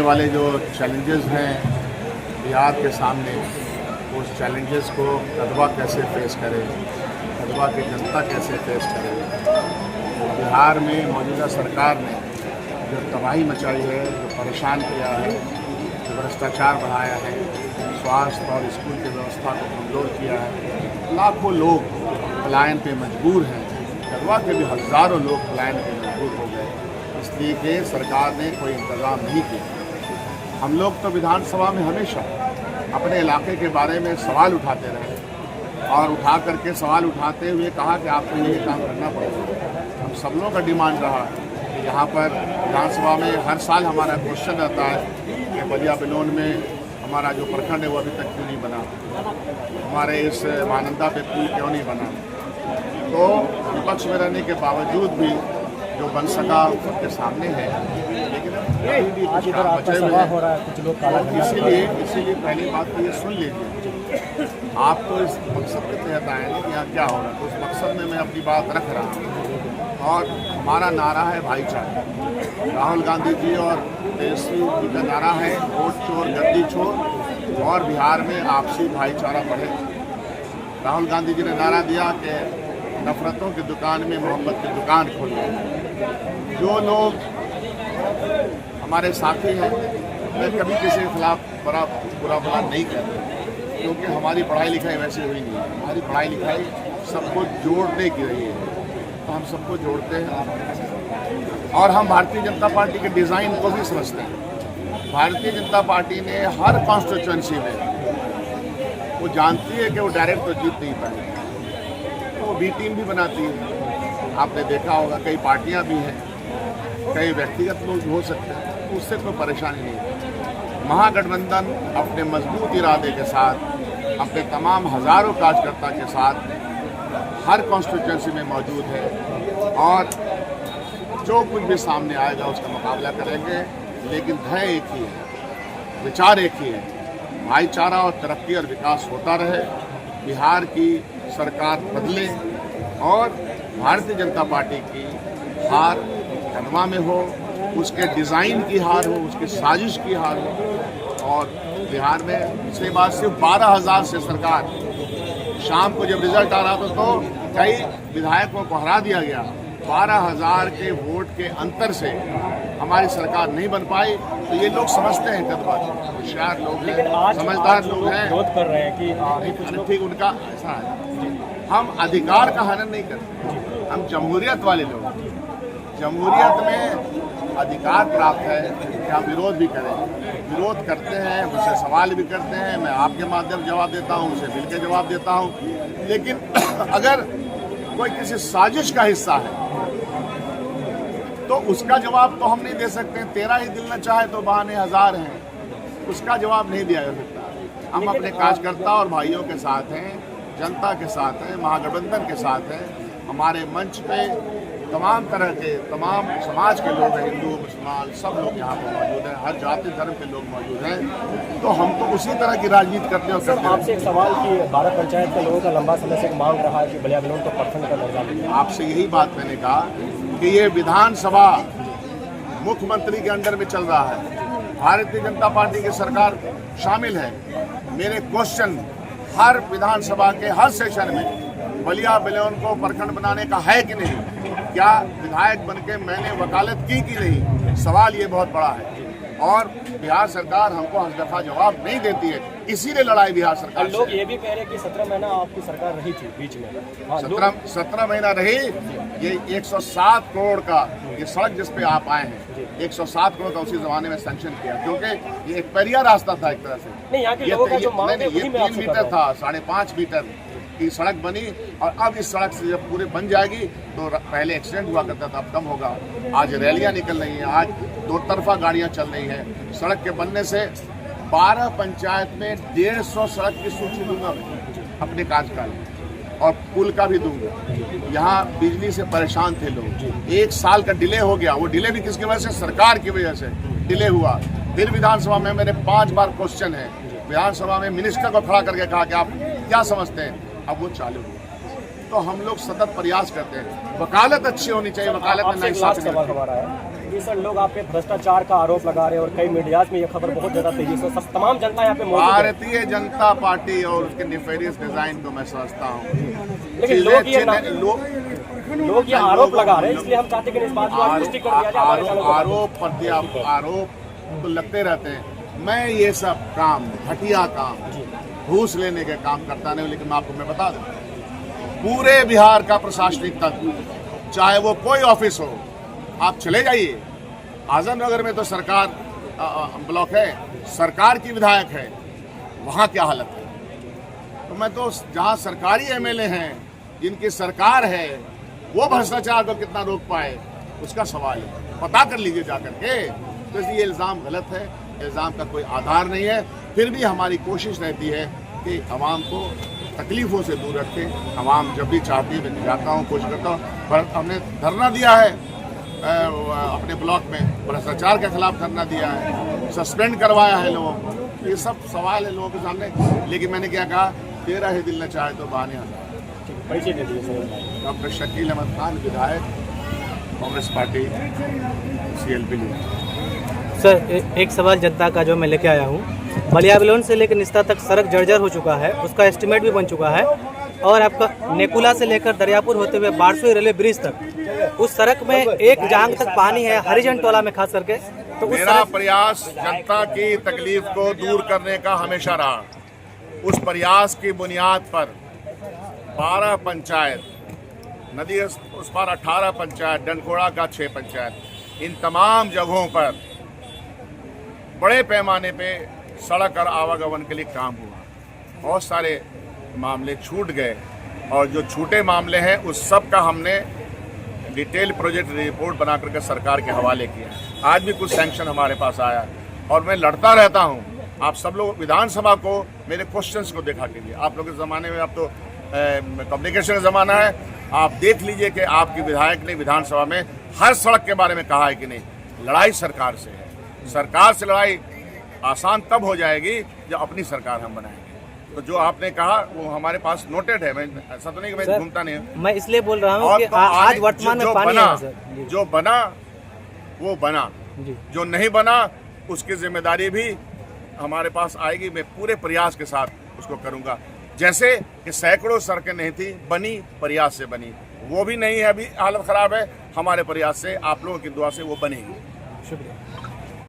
वाले जो चैलेंजेस हैं बिहार के सामने, उस चैलेंजेस को कदवा कैसे फेस करे, कदवा की जनता कैसे फेस करे। तो बिहार में मौजूदा सरकार ने जो तबाही मचाई है, जो परेशान किया है, जो भ्रष्टाचार बढ़ाया है, स्वास्थ्य और स्कूल की व्यवस्था को कमज़ोर किया है, लाखों लोग पलायन पे मजबूर हैं। कदवा के भी हज़ारों लोग पलायन पे मजबूर हो गए, इसलिए कि सरकार ने कोई इंतज़ाम नहीं किया। हम लोग तो विधानसभा में हमेशा अपने इलाके के बारे में सवाल उठाते रहे और उठा करके सवाल उठाते हुए कहा कि आपको ये काम करना पड़ेगा। हम सब लोगों का डिमांड रहा कि यहाँ पर विधानसभा में हर साल हमारा क्वेश्चन रहता है कि बलिया बिलोन में हमारा जो प्रखंड है वो अभी तक क्यों नहीं बना, हमारे इस महानंदा पे पुल क्यों नहीं बना। तो विपक्ष में रहने के बावजूद भी जो बन सका सबके सामने है, लेकिन अभी भी कुछ काम बचे हुए हैं। इसीलिए पहली बात तो ये सुन लीजिए, आप तो इस मकसद के तहत आए हैं कि यहाँ क्या होगा, तो उस मकसद में मैं अपनी बात रख रहा हूँ। और हमारा नारा है भाईचारा। राहुल गांधी जी और तेजस्वी जी का नारा है वोट चोर गद्दी छोड़ और बिहार में आपसी भाईचारा बढ़े। राहुल गांधी जी ने नारा दिया कि नफरतों की दुकान में मोहब्बत की दुकान खोली। जो लोग हमारे साथी हैं, मैं कभी किसी के खिलाफ बुरा भला नहीं करता, क्योंकि हमारी पढ़ाई लिखाई वैसी हुई नहीं है। हमारी पढ़ाई लिखाई सबको जोड़ने की रही है, तो हम सबको जोड़ते हैं और हम भारतीय जनता पार्टी के डिज़ाइन को भी समझते हैं। भारतीय जनता पार्टी ने हर कॉन्स्टिट्यूएंसी में वो जानती है कि वो डायरेक्ट तो जीत नहीं पाएगी, तो बी टीम भी बनाती है। आपने देखा होगा कई पार्टियां भी हैं, कई व्यक्तिगत लोग हो सकते हैं, तो उससे कोई परेशानी नहीं है। महागठबंधन अपने मजबूत इरादे के साथ, अपने तमाम हज़ारों कार्यकर्ता के साथ हर कॉन्स्टिट्यूएंसी में मौजूद है और जो कुछ भी सामने आएगा उसका मुकाबला करेंगे। लेकिन ध्येय एक ही है, विचार एक ही है, भाईचारा और तरक्की और विकास होता रहे, बिहार की सरकार बदले और भारतीय जनता पार्टी की हार कदवा में हो, उसके डिज़ाइन की हार हो, उसकी साजिश की हार हो। और बिहार में पिछली बार सिर्फ 12,000 से सरकार, शाम को जब रिजल्ट आ रहा था तो कई विधायकों को हरा दिया गया। 12,000 के वोट के अंतर से हमारी सरकार नहीं बन पाई। तो ये लोग समझते हैं, कदवा होशियार लोग हैं, समझदार लोग हैं, विरोध कर रहे हैं कि ठीक उनका ऐसा है। हम अधिकार का हनन नहीं करते, हम जमहूरियत वाले लोग। जमहूरियत में अधिकार प्राप्त है कि हम विरोध भी करें, विरोध करते हैं, मुझसे सवाल भी करते हैं, मैं आपके माध्यम से जवाब देता हूँ, उनसे मिलकर जवाब देता हूँ। लेकिन अगर कोई किसी साजिश का हिस्सा है तो उसका जवाब तो हम नहीं दे सकते। तेरा ही दिल न चाहे तो बहाने हज़ार हैं, उसका जवाब नहीं दिया जा सकता। हम अपने कार्यकर्ता और भाइयों के साथ हैं, जनता के साथ हैं, महागठबंधन के साथ हैं। हमारे मंच पे तमाम तरह के, तमाम समाज के लोग हैं, हिंदू मुसलमान सब लोग यहाँ पर मौजूद हैं, हर जाति धर्म के लोग मौजूद हैं। तो हम तो उसी तरह की राजनीति करते हैं। सर, आपसे एक सवाल कि भारत पंचायत के लोगों का लंबा समय से मांग रहा है कि बलिया बिलोन को प्रखंड का दर्जा मिले। आपसे यही बात मैंने कहा कि ये विधानसभा मुख्यमंत्री के अंडर में चल रहा है, भारतीय जनता पार्टी की सरकार शामिल है। मेरे क्वेश्चन हर विधानसभा के हर सेशन में बलिया बिलोन को प्रखंड बनाने का है कि नहीं, क्या विधायक बनके मैंने वकालत की कि नहीं, सवाल ये बहुत बड़ा है। और बिहार सरकार हमको हर दफा जवाब नहीं देती है, इसीलिए लड़ाई बिहार सरकार। लोग ये भी कह रहे हैं कि 17 महीना आपकी सरकार रही थी बीच में। 17 महीना रही। ये 107 करोड़ का ये सड़क जिस पे आप आए हैं, 107 करोड़ का उसी जमाने में सैंक्शन किया, क्योंकि ये एक परिया रास्ता था एक तरह से। नहीं, यहाँ के लोगों का जो मांग है, ये 3 मीटर था, 5.5 मीटर की सड़क बनी। और अब इस सड़क से जब पूरे बन जाएगी तो पहले एक्सीडेंट हुआ करता था, अब कम होगा। आज रैलियां निकल रही हैं, आज 2 तरफा गाड़ियां चल रही हैं। सड़क के बनने से 12 पंचायत में 150 सड़क की सूची दूंगा मैं अपने कार्यकाल में, और पुल का भी दूंगा। यहाँ बिजली से परेशान थे लोग, 1 साल का डिले हो गया। वो डिले भी किसकी वजह से, सरकार की वजह से डिले हुआ। फिर विधानसभा में मेरे 5 बार क्वेश्चन है, विधानसभा में मिनिस्टर को खड़ा करके कहा कि आप क्या समझते हैं, अब वो चालू हुआ। तो हम लोग सतत प्रयास करते हैं, वकालत अच्छी होनी चाहिए, वकालत में सवाल हमारा है पोजीशन लोग आप पे भ्रष्टाचार का आरोप लगा रहे हैं और कई मीडियाज में ये खबर बहुत ज्यादा तेजी से सब तमाम जनता यहाँ पे मौजूद है। भारतीय जनता पार्टी और उसके निफेरियस डिजाइन को मैं समझता हूँ, लेकिन लोग ये आरोप लगा रहे हैं, इसलिए हम चाहते हैं कि इस बात को आप पुष्टि कर दिया जाए। आरोप तो लगते रहते हैं। मैं ये सब काम, घटिया काम, घूस लेने के काम करता नहीं, लेकिन मैं बता दूं, पूरे बिहार का प्रशासनिक तंत्र, चाहे वो कोई ऑफिस हो, आप चले जाइए। आजमनगर में तो सरकार ब्लॉक है, सरकार की विधायक है, वहाँ क्या हालत है। तो मैं तो जहाँ सरकारी एमएलए हैं, जिनकी सरकार है, वो भ्रष्टाचार को कितना रोक पाए उसका सवाल है, पता कर लीजिए जाकर के। तो इसलिए इल्ज़ाम गलत है, इल्ज़ाम का कोई आधार नहीं है। फिर भी हमारी कोशिश रहती है कि आवाम को तकलीफ़ों से दूर रखें। आवाम जब भी चाहती है, मैं जाता हूँ, कोशिश करता हूँ। पर हमने धरना दिया है अपने ब्लॉक में, भ्रष्टाचार के खिलाफ धरना दिया है, सस्पेंड करवाया है लोगों को। ये सब सवाल है लोगों के सामने। लेकिन मैंने क्या कहा, तेरा ही दिल न चाहे तो बहाने आता। डॉक्टर शकील अहमद खान, विधायक, कांग्रेस पार्टी, CLP। सर, एक सवाल जनता का जो मैं लेके आया हूँ, बलिया बिलोन से लेकर निस्ता तक सड़क जर्जर हो चुका है, उसका एस्टिमेट भी बन चुका है। और आपका नेकुला से लेकर दरियापुर होते हुए बारसोई रेलवे ब्रिज तक, उस सड़क में एक जांग तक पानी है, हरिजन टोला में खास करके। तो मेरा प्रयास जनता की तकलीफ को दूर करने का हमेशा रहा। उस प्रयास की बुनियाद पर 12 पंचायत, नदी उस पार 18 पंचायत, डंडखोड़ा का 6 पंचायत, इन तमाम जगहों पर बड़े पैमाने पे सड़क और आवागमन के लिए काम हुआ। बहुत सारे मामले छूट गए, और जो छूटे मामले हैं उस सब का हमने डिटेल प्रोजेक्ट रिपोर्ट बना करके सरकार के हवाले किया। आज भी कुछ सैंक्शन हमारे पास आया, और मैं लड़ता रहता हूँ। आप सब लोग विधानसभा को, मेरे क्वेश्चंस को देखा कीजिए। आप लोग के ज़माने में, अब तो कम्युनिकेशन का ज़माना है, आप देख लीजिए कि आपकी विधायक ने विधानसभा में हर सड़क के बारे में कहा है कि नहीं। लड़ाई सरकार से है, सरकार से लड़ाई आसान तब हो जाएगी जब अपनी सरकार हम बनाएंगे। तो जो आपने कहा वो हमारे पास नोटेड है। मैं ऐसा तो नहीं कि मैं घूमता नहीं हूँ। मैं इसलिए बोल रहा हूँ कि आज वर्तमान में पानी है सर। जो बना वो बना, जो नहीं बना उसकी जिम्मेदारी भी हमारे पास आएगी। मैं पूरे प्रयास के साथ उसको करूँगा। जैसे कि सैकड़ों सड़कें नहीं थी, बनी, प्रयास से बनी। वो भी नहीं है, अभी हालत ख़राब है, हमारे प्रयास से, आप लोगों की दुआ से वो बनेगी। शुक्रिया।